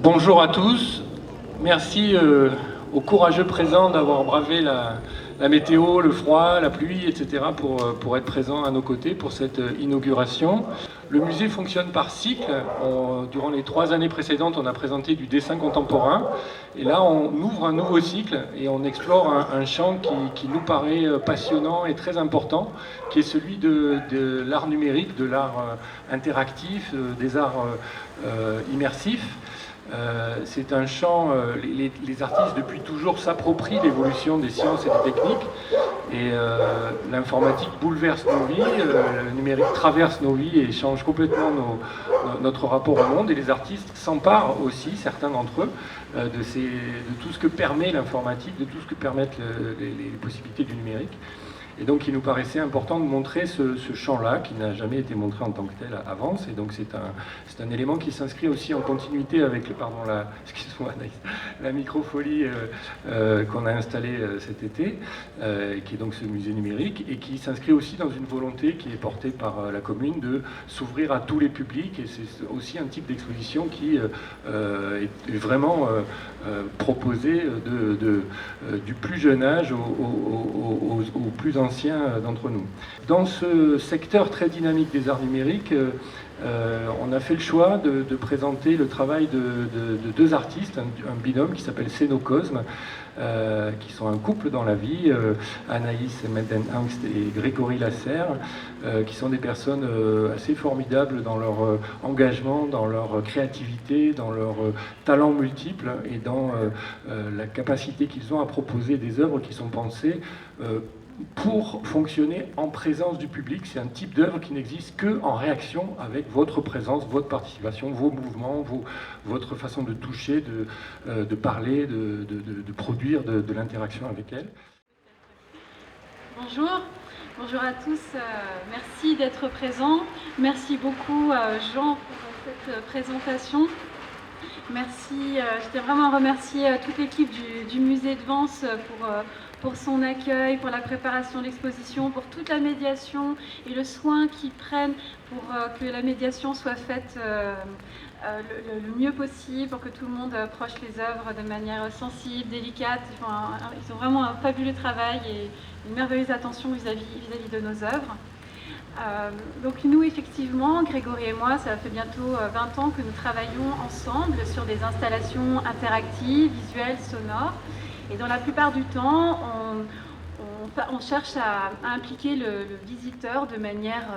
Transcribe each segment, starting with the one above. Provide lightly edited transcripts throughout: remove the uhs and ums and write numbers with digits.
Bonjour à tous, merci aux courageux présents d'avoir bravé la météo, le froid, la pluie, etc. pour être présents à nos côtés pour cette inauguration. Le musée fonctionne par cycle. Durant les 3 années précédentes, on a présenté du dessin contemporain. Et là, on ouvre un nouveau cycle et on explore un champ qui nous paraît passionnant et très important, qui est celui de l'art numérique, de l'art interactif, des arts immersifs. C'est un champ, les artistes depuis toujours s'approprient l'évolution des sciences et des techniques, et l'informatique bouleverse nos vies, le numérique traverse nos vies et change complètement notre rapport au monde, et les artistes s'emparent aussi, certains d'entre eux, de tout ce que permet l'informatique, de tout ce que permettent les possibilités du numérique. Et donc il nous paraissait important de montrer ce champ-là, qui n'a jamais été montré en tant que tel avant. Et donc c'est un élément qui s'inscrit aussi en continuité avec la microfolie qu'on a installée cet été, qui est donc ce musée numérique, et qui s'inscrit aussi dans une volonté qui est portée par la commune de s'ouvrir à tous les publics. Et c'est aussi un type d'exposition qui est vraiment proposé du plus jeune âge au plus anciens d'entre nous. Dans ce secteur très dynamique des arts numériques, on a fait le choix de présenter le travail de 2 artistes, un binôme qui s'appelle Cénocosme, qui sont un couple dans la vie, Anaïs Mendenangst et Grégory Lasserre, qui sont des personnes assez formidables dans leur engagement, dans leur créativité, dans leur talent multiple et dans la capacité qu'ils ont à proposer des œuvres qui sont pensées pour fonctionner en présence du public. C'est un type d'œuvre qui n'existe qu'en réaction avec votre présence, votre participation, vos mouvements, votre façon de toucher, de parler, de produire de l'interaction avec elle. Bonjour. Bonjour à tous, merci d'être présents. Merci beaucoup Jean pour cette présentation. Merci, je tiens vraiment à remercier toute l'équipe du musée de Vence pour son accueil, pour la préparation de l'exposition, pour toute la médiation et le soin qu'ils prennent pour que la médiation soit faite le mieux possible, pour que tout le monde approche les œuvres de manière sensible, délicate. Ils ont vraiment un fabuleux travail et une merveilleuse attention vis-à-vis de nos œuvres. Donc nous, effectivement, Grégory et moi, ça fait bientôt 20 ans que nous travaillons ensemble sur des installations interactives, visuelles, sonores. Et dans la plupart du temps, on cherche à impliquer le visiteur de manière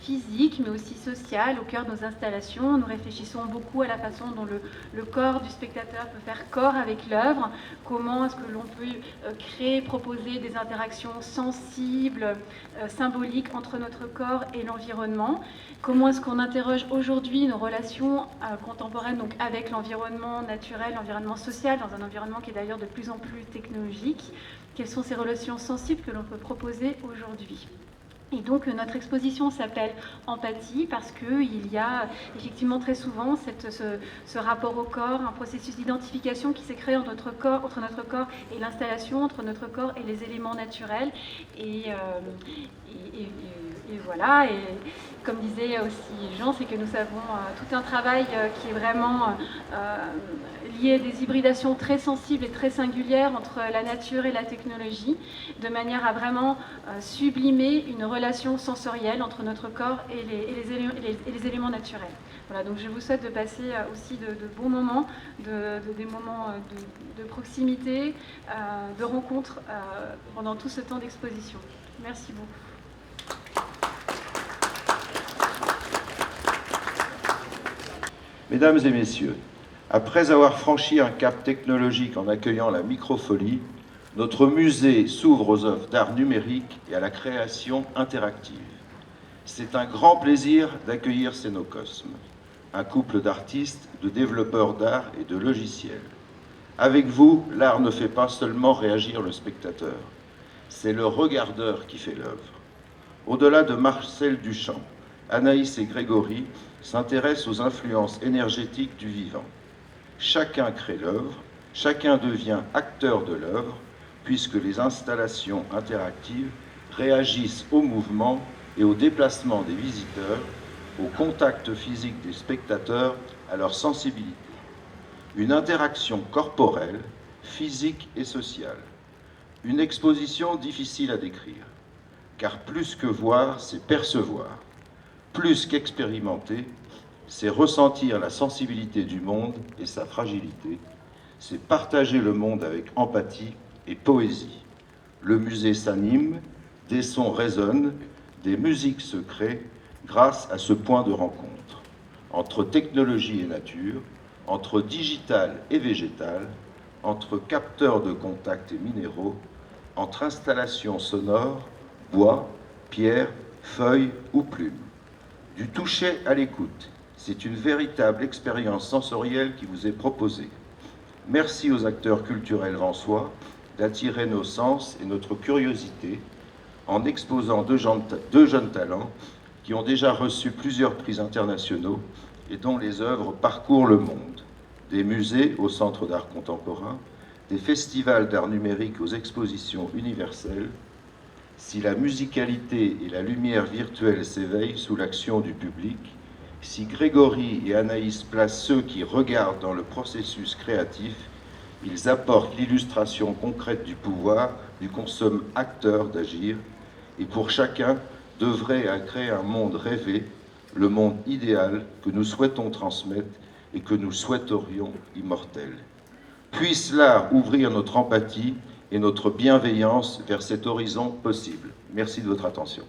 physique, mais aussi sociale, au cœur de nos installations. Nous réfléchissons beaucoup à la façon dont le corps du spectateur peut faire corps avec l'œuvre, comment est-ce que l'on peut créer, proposer des interactions sensibles, symboliques entre notre corps et l'environnement, comment est-ce qu'on interroge aujourd'hui nos relations contemporaines donc avec l'environnement naturel, l'environnement social, dans un environnement qui est d'ailleurs de plus en plus technologique. Quelles sont ces relations sensibles que l'on peut proposer aujourd'hui ? Et donc notre exposition s'appelle Empathie parce qu'il y a effectivement très souvent ce rapport au corps, un processus d'identification qui s'est créé entre notre corps et l'installation, entre notre corps et les éléments naturels. Et voilà, et comme disait aussi Jean, c'est que nous avons tout un travail qui est vraiment lié à des hybridations très sensibles et très singulières entre la nature et la technologie, de manière à vraiment sublimer une relation sensorielle entre notre corps et les éléments naturels. Voilà, donc je vous souhaite de passer aussi de bons moments, des moments de proximité, de rencontres pendant tout ce temps d'exposition. Merci beaucoup. Mesdames et messieurs, après avoir franchi un cap technologique en accueillant la microfolie, notre musée s'ouvre aux œuvres d'art numérique et à la création interactive. C'est un grand plaisir d'accueillir Cénocosme, un couple d'artistes, de développeurs d'art et de logiciels. Avec vous, l'art ne fait pas seulement réagir le spectateur, c'est le regardeur qui fait l'œuvre. Au-delà de Marcel Duchamp, Anaïs et Grégory s'intéressent aux influences énergétiques du vivant. Chacun crée l'œuvre, chacun devient acteur de l'œuvre, puisque les installations interactives réagissent au mouvement et au déplacement des visiteurs, au contact physique des spectateurs, à leur sensibilité. une interaction corporelle, physique et sociale. Une exposition difficile à décrire, car plus que voir, c'est percevoir. Plus qu'expérimenter, c'est ressentir la sensibilité du monde et sa fragilité. C'est partager le monde avec empathie et poésie. Le musée s'anime, des sons résonnent, des musiques se créent grâce à ce point de rencontre entre technologie et nature, entre digital et végétal, entre capteurs de contact et minéraux, entre installations sonores, bois, pierre, feuilles ou plumes. Du toucher à l'écoute, c'est une véritable expérience sensorielle qui vous est proposée. Merci aux acteurs culturels vansois d'attirer nos sens et notre curiosité en exposant deux jeunes talents qui ont déjà reçu plusieurs prix internationaux et dont les œuvres parcourent le monde. Des musées au Centre d'art contemporain, des festivals d'art numérique aux expositions universelles. Si la musicalité et la lumière virtuelle s'éveillent sous l'action du public, si Grégory et Anaïs placent ceux qui regardent dans le processus créatif, ils apportent l'illustration concrète du pouvoir du consomme acteur d'agir, et pour chacun d'œuvrer à créer un monde rêvé, le monde idéal que nous souhaitons transmettre et que nous souhaiterions immortel. Puisse l'art ouvrir notre empathie et notre bienveillance vers cet horizon possible. Merci de votre attention.